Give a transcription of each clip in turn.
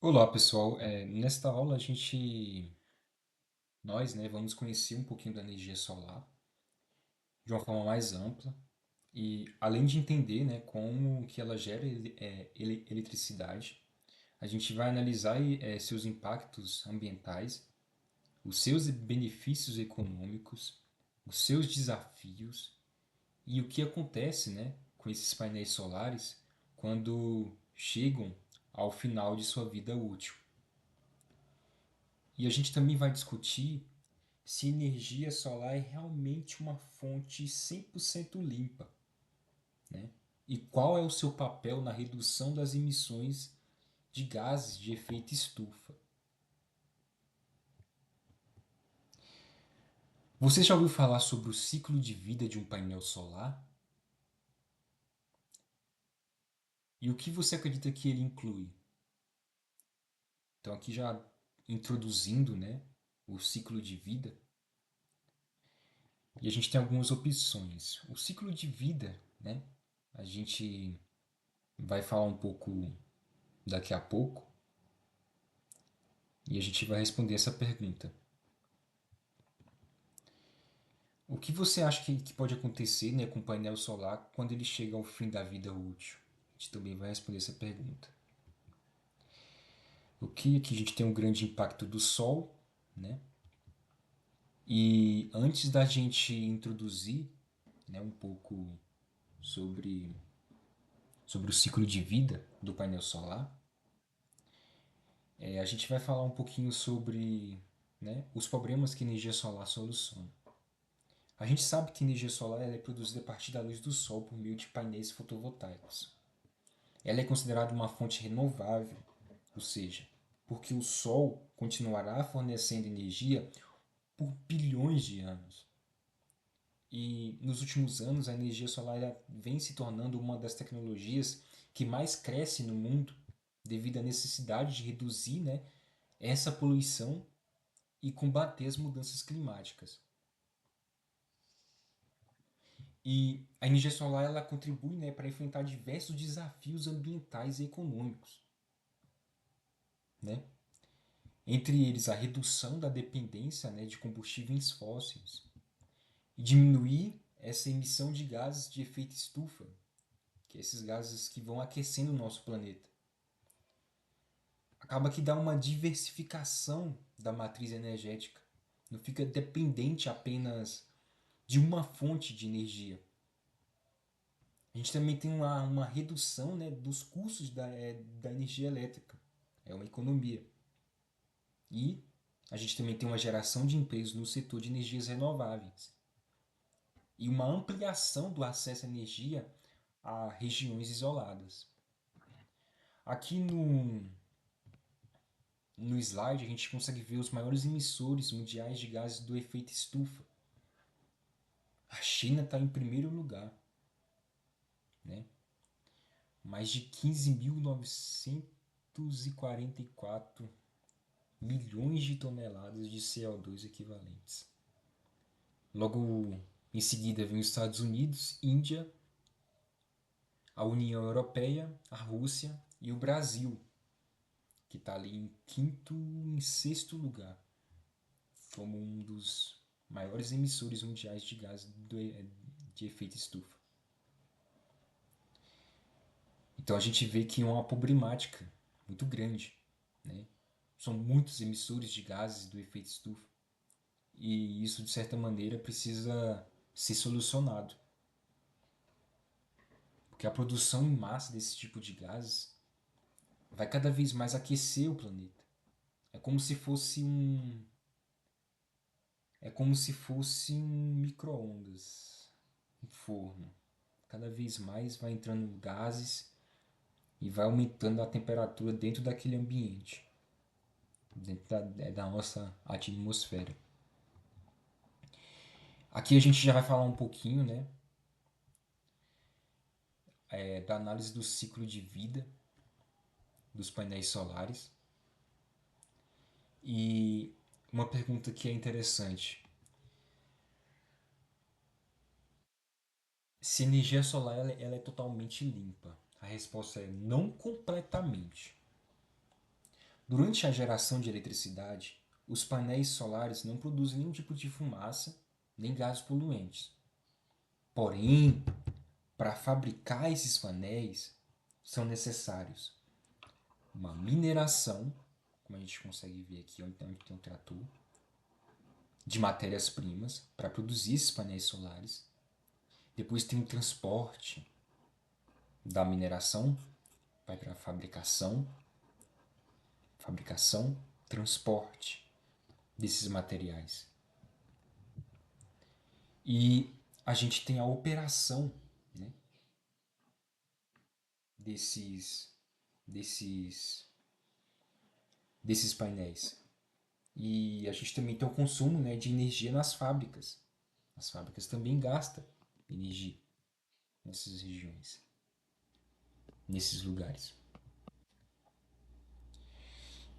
Olá, pessoal. Nesta aula nós, né, vamos conhecer um pouquinho da energia solar de uma forma mais ampla e além de entender, né, como que ela gera eletricidade, a gente vai analisar seus impactos ambientais, os seus benefícios econômicos, os seus desafios e o que acontece, né, com esses painéis solares quando chegam ao final de sua vida útil. E a gente também vai discutir se energia solar é realmente uma fonte 100% limpa, né? E qual é o seu papel na redução das emissões de gases de efeito estufa. Você já ouviu falar sobre o ciclo de vida de um painel solar? E o que você acredita que ele inclui? Então aqui já introduzindo, né, o ciclo de vida, e a gente tem algumas opções. O ciclo de vida, né, a gente vai falar um pouco daqui a pouco, e a gente vai responder essa pergunta. O que você acha que pode acontecer, né, com o painel solar quando ele chega ao fim da vida útil? A gente também vai responder essa pergunta. O que aqui a gente tem um grande impacto do Sol, né? E antes da gente introduzir, né, um pouco sobre, sobre o ciclo de vida do painel solar, a gente vai falar um pouquinho sobre, né, os problemas que a energia solar soluciona. A gente sabe que a energia solar ela é produzida a partir da luz do Sol por meio de painéis fotovoltaicos. Ela é considerada uma fonte renovável, ou seja, porque o Sol continuará fornecendo energia por bilhões de anos. E nos últimos anos, a energia solar vem se tornando uma das tecnologias que mais cresce no mundo devido à necessidade de reduzir, né, essa poluição e combater as mudanças climáticas. E a energia solar ela contribui, né, para enfrentar diversos desafios ambientais e econômicos, né? Entre eles a redução da dependência, né, de combustíveis fósseis e diminuir essa emissão de gases de efeito estufa, que é esses gases que vão aquecendo o nosso planeta. Acaba que dá uma diversificação da matriz energética, não fica dependente apenas de uma fonte de energia. A gente também tem uma redução, né, dos custos da energia elétrica, é uma economia. E a gente também tem uma geração de empregos no setor de energias renováveis e uma ampliação do acesso à energia a regiões isoladas. Aqui no slide a gente consegue ver os maiores emissores mundiais de gases do efeito estufa. A China está em primeiro lugar, né? Mais de 15.944 milhões de toneladas de CO2 equivalentes. Logo em seguida vem os Estados Unidos, Índia, a União Europeia, a Rússia e o Brasil, que está ali em quinto, em sexto lugar, como um dos maiores emissores mundiais de gases de efeito estufa. Então a gente vê que é uma problemática muito grande, né? São muitos emissores de gases do efeito estufa e isso de certa maneira precisa ser solucionado, porque a produção em massa desse tipo de gases vai cada vez mais aquecer o planeta. É como se fosse um É como se fosse um micro-ondas, um forno. Cada vez mais vai entrando gases e vai aumentando a temperatura dentro daquele ambiente, dentro da nossa atmosfera. Aqui a gente já vai falar um pouquinho, né, da análise do ciclo de vida dos painéis solares. E uma pergunta que é interessante: se a energia solar ela é totalmente limpa? A resposta é não completamente. Durante a geração de eletricidade, os painéis solares não produzem nenhum tipo de fumaça nem gases poluentes. Porém, para fabricar esses painéis, são necessários uma mineração, como a gente consegue ver aqui, onde tem um trator, de matérias-primas para produzir esses painéis solares. Depois tem o transporte da mineração, vai para a fabricação, transporte desses materiais. E a gente tem a operação, né, desses painéis. E a gente também tem o consumo, né, de energia nas fábricas. As fábricas também gastam energia nessas regiões, nesses lugares.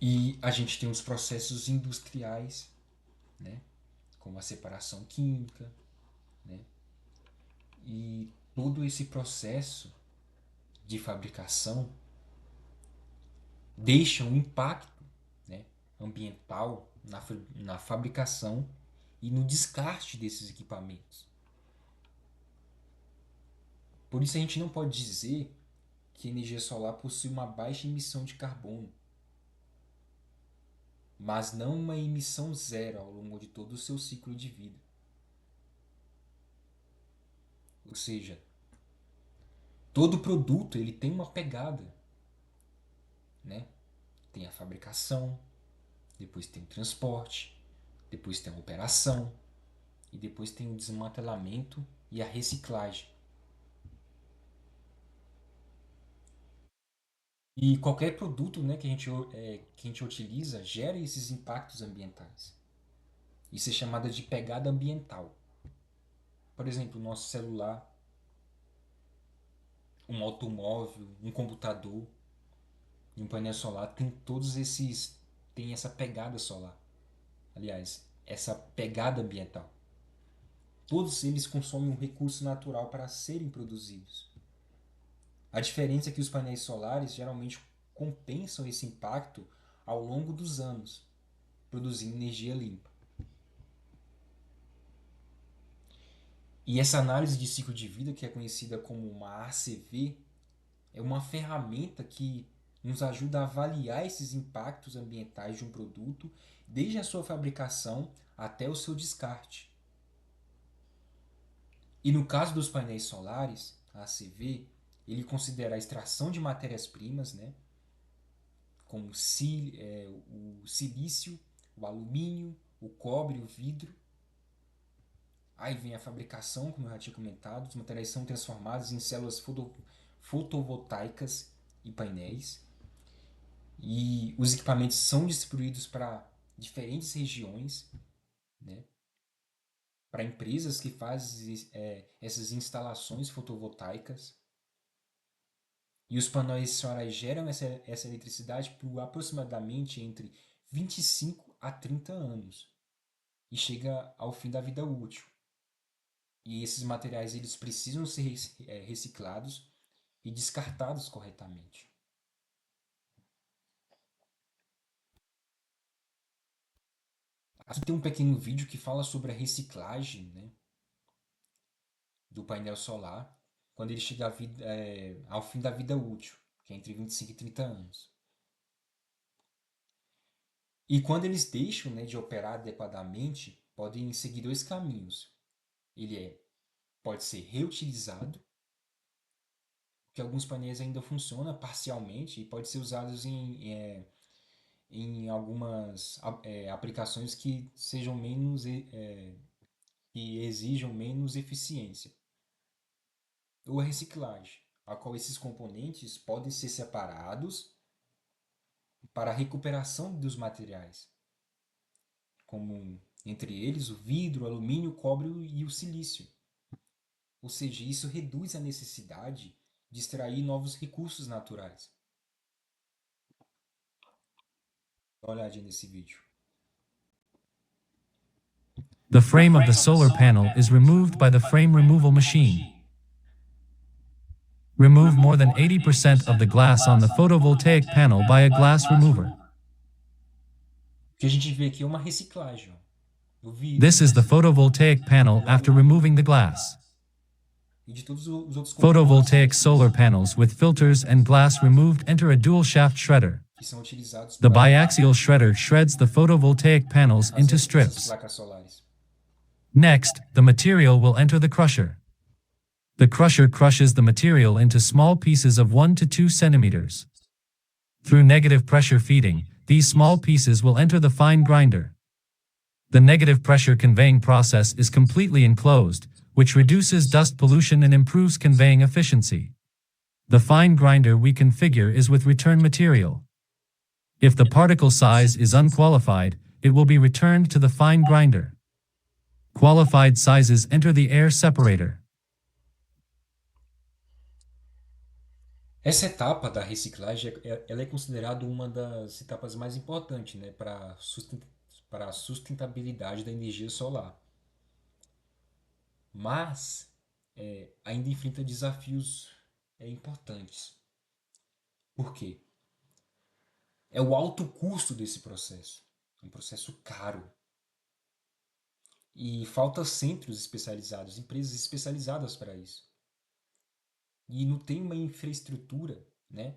E a gente tem os processos industriais, né, como a separação química, né, e todo esse processo de fabricação deixa um impacto, né, ambiental na fabricação e no descarte desses equipamentos. Por isso a gente não pode dizer que a energia solar possui uma baixa emissão de carbono, mas não uma emissão zero ao longo de todo o seu ciclo de vida. Ou seja, todo produto ele tem uma pegada, né? Tem a fabricação, depois tem o transporte, depois tem a operação e depois tem o desmantelamento e a reciclagem. E qualquer produto, né, que a gente utiliza gera esses impactos ambientais. Isso é chamado de pegada ambiental. Por exemplo, o nosso celular, um automóvel, um computador e um painel solar tem essa pegada solar. Aliás, essa pegada ambiental. Todos eles consomem um recurso natural para serem produzidos. A diferença é que os painéis solares geralmente compensam esse impacto ao longo dos anos, produzindo energia limpa. E essa análise de ciclo de vida, que é conhecida como uma ACV, é uma ferramenta que nos ajuda a avaliar esses impactos ambientais de um produto, desde a sua fabricação até o seu descarte. E no caso dos painéis solares, a ACV, ele considera a extração de matérias-primas, né, como o silício, o alumínio, o cobre, o vidro. Aí vem a fabricação, como eu já tinha comentado, os materiais são transformados em células fotovoltaicas e painéis. E os equipamentos são distribuídos para diferentes regiões, né? Para empresas que fazem essas instalações fotovoltaicas. E os painéis solares geram essa eletricidade por aproximadamente entre 25 a 30 anos e chega ao fim da vida útil. E esses materiais eles precisam ser reciclados e descartados corretamente. Aqui tem um pequeno vídeo que fala sobre a reciclagem, né, do painel solar quando ele chega ao fim da vida útil, que é entre 25 e 30 anos. E quando eles deixam, né, de operar adequadamente, podem seguir dois caminhos. Pode ser reutilizado, porque alguns painéis ainda funcionam parcialmente e pode ser usados em algumas aplicações que sejam que exijam menos eficiência. Ou a reciclagem, a qual esses componentes podem ser separados para a recuperação dos materiais, como entre eles o vidro, o alumínio, o cobre e o silício. Ou seja, isso reduz a necessidade de extrair novos recursos naturais. Dá uma olhadinha nesse vídeo. The frame of the solar panel is removed by the frame removal machine. Remove more than 80% of the glass on the photovoltaic panel by a glass remover. que a gente vê aqui é uma reciclagem, ó. Do vidro, This is the photovoltaic panel after removing the glass. e de todos os outros componentes Photovoltaic solar panels with filters and glass removed enter a dual shaft shredder. que são utilizados The para biaxial shredder shreds the photovoltaic panels into essas strips. placas solares. Next, the material will enter the crusher. The crusher crushes the material into small pieces of 1 to 2 centimeters. Through negative pressure feeding, these small pieces will enter the fine grinder. The negative pressure conveying process is completely enclosed, which reduces dust pollution and improves conveying efficiency. The fine grinder we configure is with return material. If the particle size is unqualified, it will be returned to the fine grinder. Qualified sizes enter the air separator. Essa etapa da reciclagem, ela é considerada uma das etapas mais importantes, né, para a sustentabilidade da energia solar. Mas ainda enfrenta desafios importantes. Por quê? É o alto custo desse processo. É um processo caro. E falta centros especializados, empresas especializadas para isso. E não tem uma infraestrutura, né,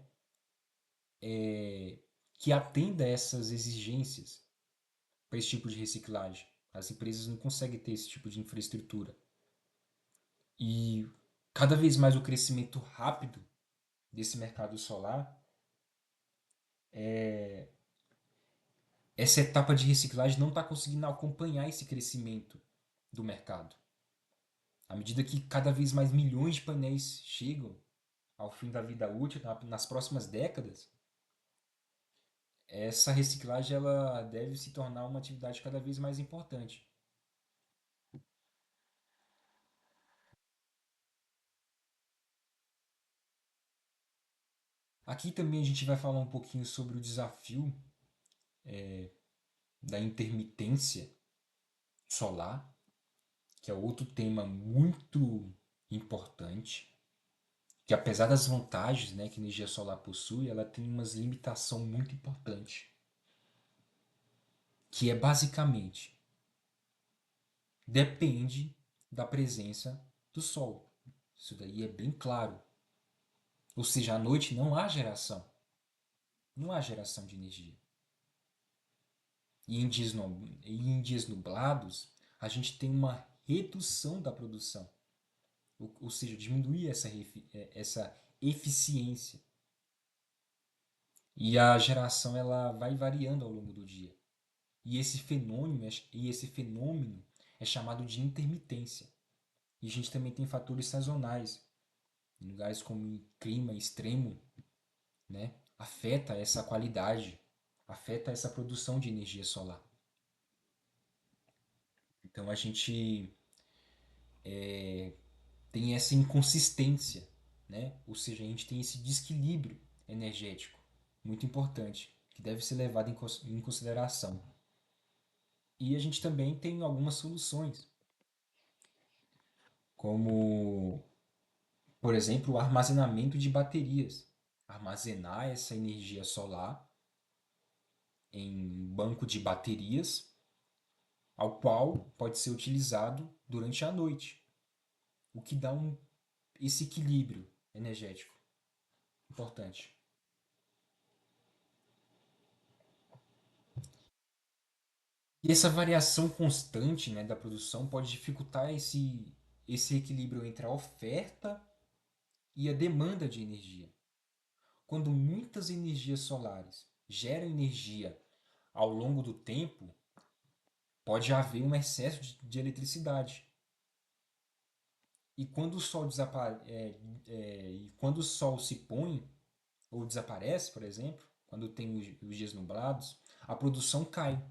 que atenda a essas exigências para esse tipo de reciclagem. As empresas não conseguem ter esse tipo de infraestrutura. E cada vez mais o crescimento rápido desse mercado solar, essa etapa de reciclagem não está conseguindo acompanhar esse crescimento do mercado. À medida que cada vez mais milhões de painéis chegam ao fim da vida útil, nas próximas décadas, essa reciclagem ela deve se tornar uma atividade cada vez mais importante. Aqui também a gente vai falar um pouquinho sobre o desafio da intermitência solar, que é outro tema muito importante, que apesar das vantagens, né, que a energia solar possui, ela tem uma limitação muito importante, que é basicamente depende da presença do sol. Isso daí é bem claro. Ou seja, à noite não há geração. Não há geração de energia. E em dias nublados, a gente tem uma redução da produção. Ou seja, diminuir essa eficiência. E a geração ela vai variando ao longo do dia. E esse fenômeno é chamado de intermitência. E a gente também tem fatores sazonais. Em lugares como clima extremo, né, afeta essa qualidade, afeta essa produção de energia solar. Então a gente tem essa inconsistência, né? Ou seja, a gente tem esse desequilíbrio energético muito importante, que deve ser levado em consideração. E a gente também tem algumas soluções, como, por exemplo, o armazenamento de baterias. Armazenar essa energia solar em banco de baterias, ao qual pode ser utilizado durante a noite, o que dá esse equilíbrio energético importante. E essa variação constante, né, da produção pode dificultar esse equilíbrio entre a oferta e a demanda de energia. Quando muitas energias solares geram energia ao longo do tempo, pode haver um excesso de eletricidade. E quando o sol e quando o sol se põe ou desaparece, por exemplo, quando tem os dias nublados, a produção cai.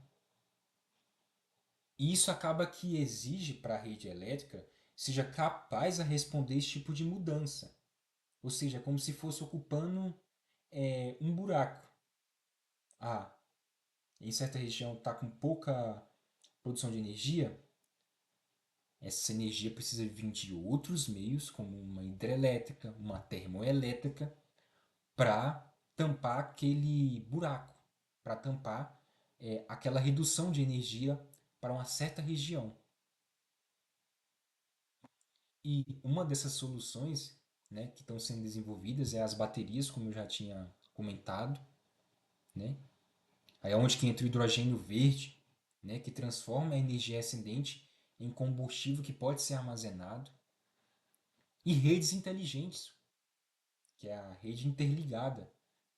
E isso acaba que exige para a rede elétrica seja capaz a responder esse tipo de mudança. Ou seja, é como se fosse ocupando um buraco. Ah, em certa região está com pouca produção de energia, essa energia precisa vir de outros meios, como uma hidrelétrica, uma termoelétrica, para tampar aquele buraco, para tampar aquela redução de energia para uma certa região. E uma dessas soluções, né, que estão sendo desenvolvidas é as baterias, como eu já tinha comentado, né? Aí é onde que entra o hidrogênio verde, né, que transforma a energia excedente em combustível que pode ser armazenado. E redes inteligentes, que é a rede interligada,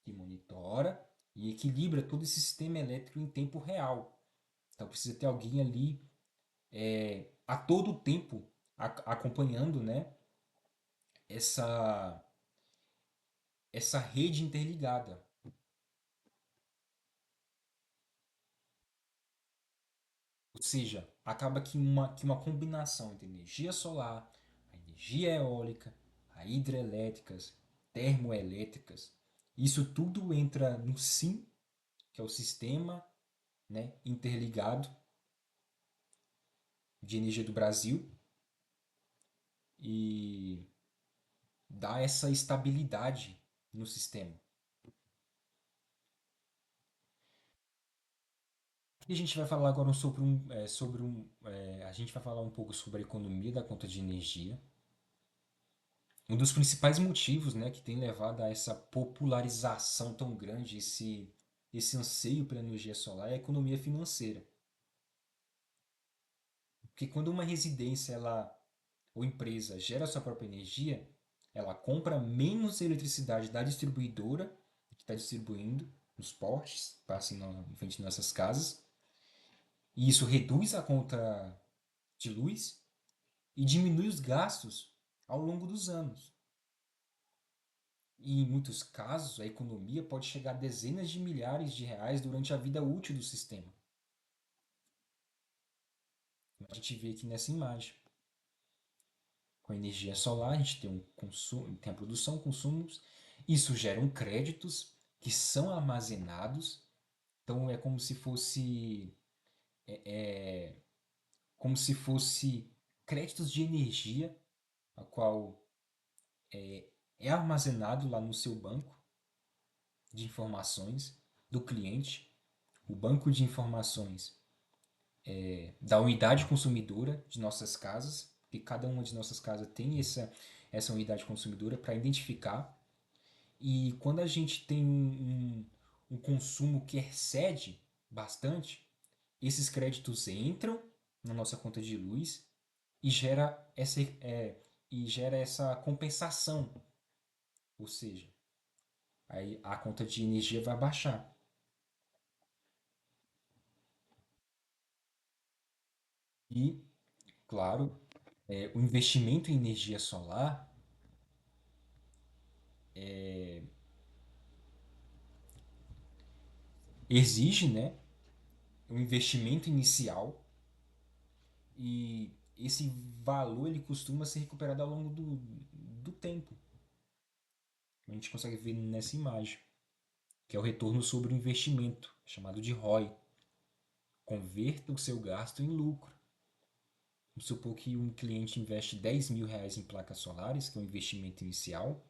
que monitora e equilibra todo esse sistema elétrico em tempo real. Então precisa ter alguém ali a todo tempo acompanhando, né, essa, essa rede interligada. Ou seja, acaba que uma combinação entre energia solar, a energia eólica, a hidrelétricas, termoelétricas, isso tudo entra no SIM, que é o sistema, né, interligado de energia do Brasil, e dá essa estabilidade no sistema. E a gente vai falar agora a gente vai falar um pouco sobre a economia da conta de energia. Um dos principais motivos, né, que tem levado a essa popularização tão grande, esse anseio pela energia solar é a economia financeira. Porque quando uma residência ou empresa gera sua própria energia, ela compra menos eletricidade da distribuidora, que está distribuindo nos postes, passam em frente de nossas casas, e isso reduz a conta de luz e diminui os gastos ao longo dos anos. E em muitos casos, a economia pode chegar a dezenas de milhares de reais durante a vida útil do sistema. A gente vê aqui nessa imagem. Com a energia solar, a gente tem um consumo, tem a produção, consumos, isso geram créditos que são armazenados. Então é como se fosse créditos de energia, a qual é armazenado lá no seu banco de informações do cliente, o banco de informações da unidade consumidora de nossas casas, que cada uma de nossas casas tem essa unidade consumidora para identificar. E quando a gente tem um consumo que excede bastante, esses créditos entram na nossa conta de luz e gera essa compensação. Ou seja, aí a conta de energia vai baixar. E, claro, o investimento em energia solar exige, né, um investimento inicial e esse valor ele costuma ser recuperado ao longo do tempo. A gente consegue ver nessa imagem, que é o retorno sobre o investimento, chamado de ROI. Converta o seu gasto em lucro. Vamos supor que um cliente investe R$ 10.000 em placas solares, que é um investimento inicial,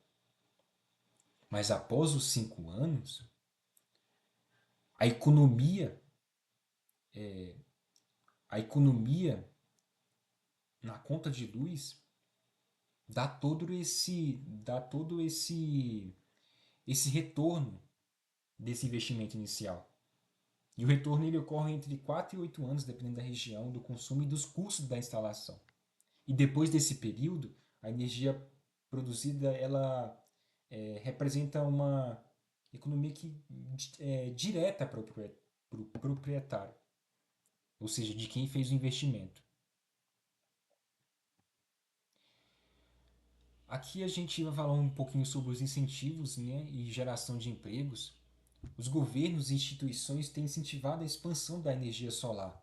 mas após os 5 anos, a economia, a economia na conta de luz dá todo esse retorno desse investimento inicial. E o retorno ele ocorre entre 4 e 8 anos, dependendo da região, do consumo e dos custos da instalação. E depois desse período, a energia produzida ela representa uma economia que é direta para o proprietário, ou seja, de quem fez o investimento. Aqui a gente vai falar um pouquinho sobre os incentivos, né, e geração de empregos. Os governos e instituições têm incentivado a expansão da energia solar.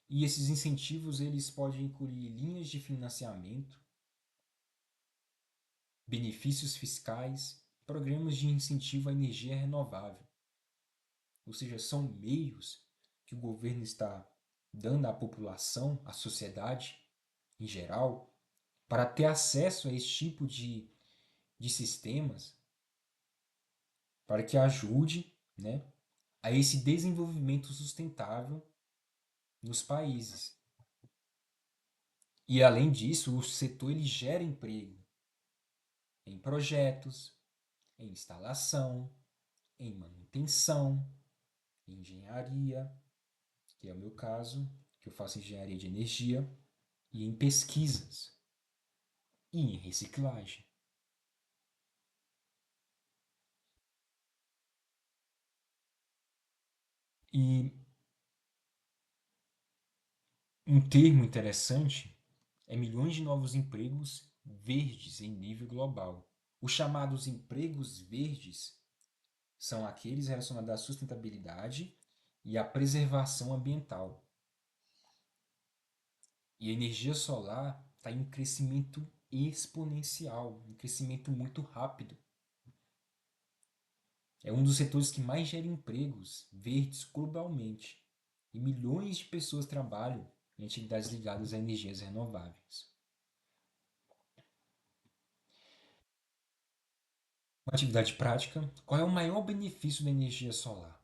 E esses incentivos eles podem incluir linhas de financiamento, benefícios fiscais, programas de incentivo à energia renovável. Ou seja, são meios que o governo está dando à população, à sociedade em geral, para ter acesso a esse tipo de sistemas, para que ajude, né, a esse desenvolvimento sustentável nos países. E além disso, o setor ele gera emprego em projetos, em instalação, em manutenção, em engenharia, que é o meu caso, que eu faço engenharia de energia, e em pesquisas e em reciclagem. E um termo interessante é milhões de novos empregos verdes em nível global. Os chamados empregos verdes são aqueles relacionados à sustentabilidade e à preservação ambiental. E a energia solar está em um crescimento exponencial, um crescimento muito rápido. É um dos setores que mais gera empregos verdes globalmente. E milhões de pessoas trabalham em atividades ligadas a energias renováveis. Uma atividade prática: qual é o maior benefício da energia solar?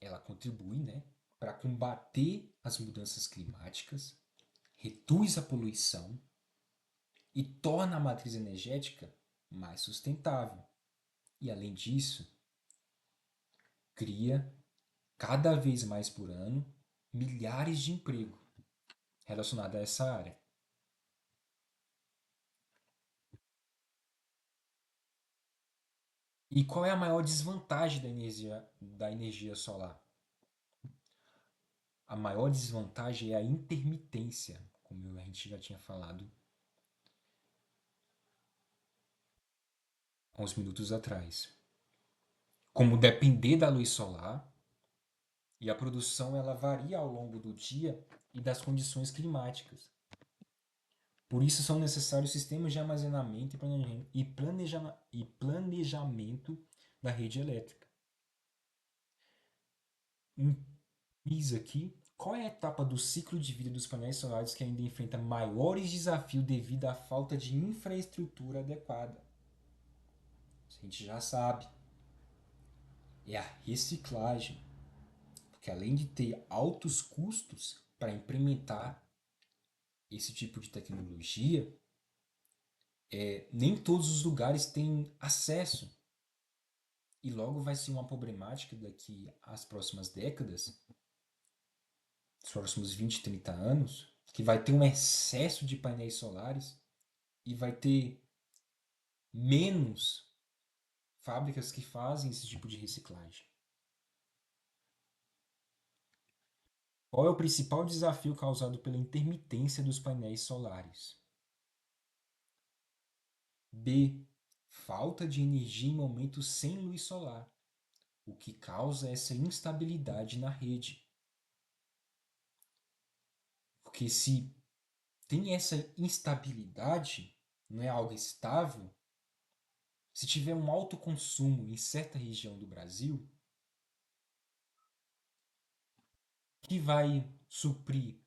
Ela contribui, né, para combater as mudanças climáticas, reduz a poluição e torna a matriz energética mais sustentável. E além disso, cria cada vez mais por ano milhares de empregos relacionados a essa área. E qual é a maior desvantagem da energia solar? A maior desvantagem é a intermitência, como a gente já tinha falado há uns minutos atrás. Como depender da luz solar e a produção ela varia ao longo do dia e das condições climáticas. Por isso são necessários sistemas de armazenamento e planejamento da rede elétrica. Um quiz aqui: qual é a etapa do ciclo de vida dos painéis solares que ainda enfrenta maiores desafios devido à falta de infraestrutura adequada? A gente já sabe. É a reciclagem. Porque além de ter altos custos para implementar esse tipo de tecnologia, nem todos os lugares têm acesso. E logo vai ser uma problemática daqui às próximas décadas, os próximos 20, 30 anos, que vai ter um excesso de painéis solares e vai ter menos fábricas que fazem esse tipo de reciclagem. Qual é o principal desafio causado pela intermitência dos painéis solares? B. Falta de energia em momentos sem luz solar, o que causa essa instabilidade na rede. Porque se tem essa instabilidade, não é algo estável, se tiver um alto consumo em certa região do Brasil, o que vai suprir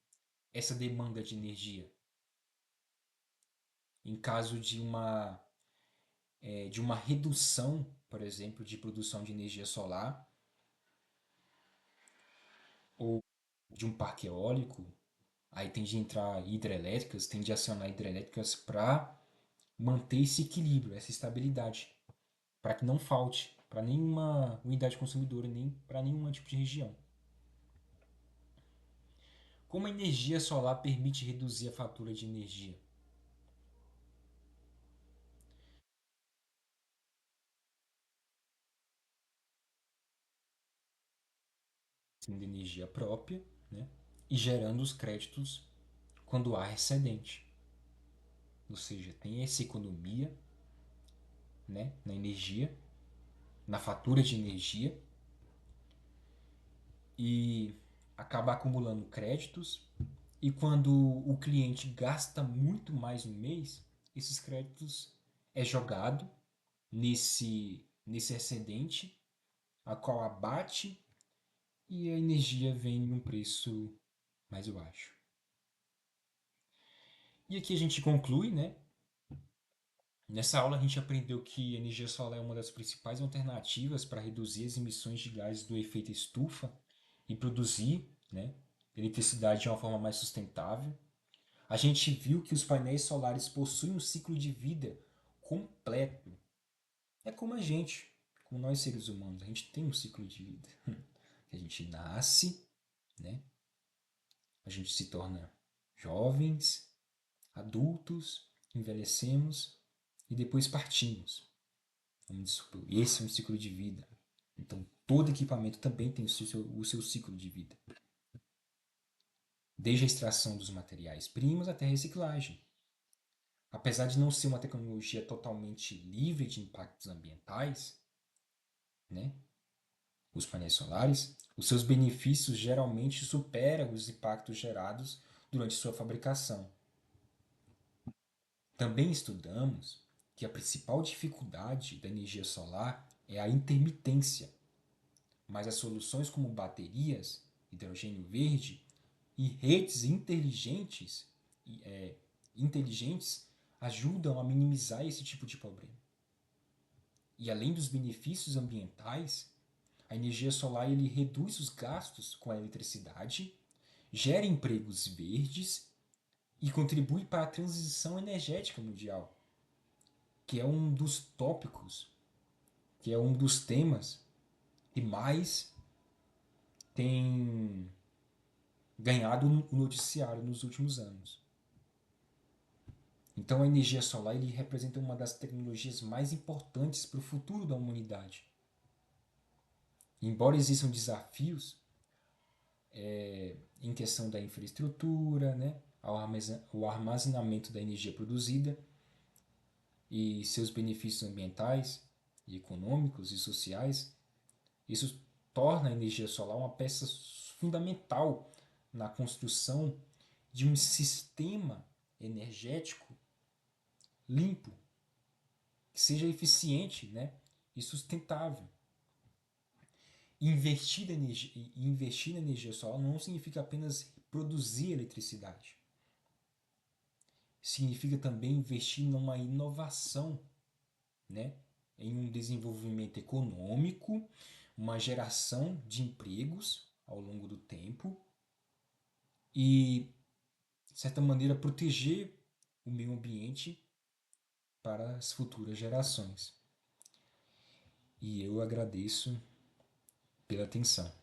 essa demanda de energia? Em caso de uma redução, por exemplo, de produção de energia solar ou de um parque eólico, aí tem de entrar hidrelétricas, tem de acionar hidrelétricas para manter esse equilíbrio, essa estabilidade, para que não falte para nenhuma unidade consumidora, nem para nenhum tipo de região. Como a energia solar permite reduzir a fatura de energia? Tendo energia própria, né? E gerando os créditos quando há excedente. Ou seja, tem essa economia, né, na energia, na fatura de energia, e acaba acumulando créditos. E quando o cliente gasta muito mais no mês, esses créditos é jogado nesse excedente, a qual abate e a energia vem em um preço mais baixo. E aqui a gente conclui, né, Nessa aula a gente aprendeu que a energia solar é uma das principais alternativas para reduzir as emissões de gases do efeito estufa e produzir, né, eletricidade de uma forma mais sustentável. A gente viu que os painéis solares possuem um ciclo de vida completo. É como a gente, como nós seres humanos, a gente tem um ciclo de vida. A gente nasce, né? A gente se torna jovens, adultos, envelhecemos e depois partimos. Vamos supor, esse é um ciclo de vida. Então, todo equipamento também tem o seu ciclo de vida. Desde a extração dos materiais-primos até a reciclagem. Apesar de não ser uma tecnologia totalmente livre de impactos ambientais, né, os painéis solares, os seus benefícios geralmente superam os impactos gerados durante sua fabricação. Também estudamos que a principal dificuldade da energia solar é a intermitência, mas as soluções como baterias, hidrogênio verde e redes inteligentes ajudam a minimizar esse tipo de problema. E além dos benefícios ambientais, a energia solar ele reduz os gastos com a eletricidade, gera empregos verdes e contribui para a transição energética mundial, que é um dos tópicos, que é um dos temas que mais tem ganhado o noticiário nos últimos anos. Então a energia solar ele representa uma das tecnologias mais importantes para o futuro da humanidade. Embora existam desafios em questão da infraestrutura, né, o armazenamento da energia produzida e seus benefícios ambientais, e econômicos e sociais, isso torna a energia solar uma peça fundamental na construção de um sistema energético limpo, que seja eficiente, né, e sustentável. Investir na energia solar não significa apenas produzir eletricidade. Significa também investir numa inovação, né? Em um desenvolvimento econômico, uma geração de empregos ao longo do tempo e, de certa maneira, proteger o meio ambiente para as futuras gerações. E eu agradeço pela atenção.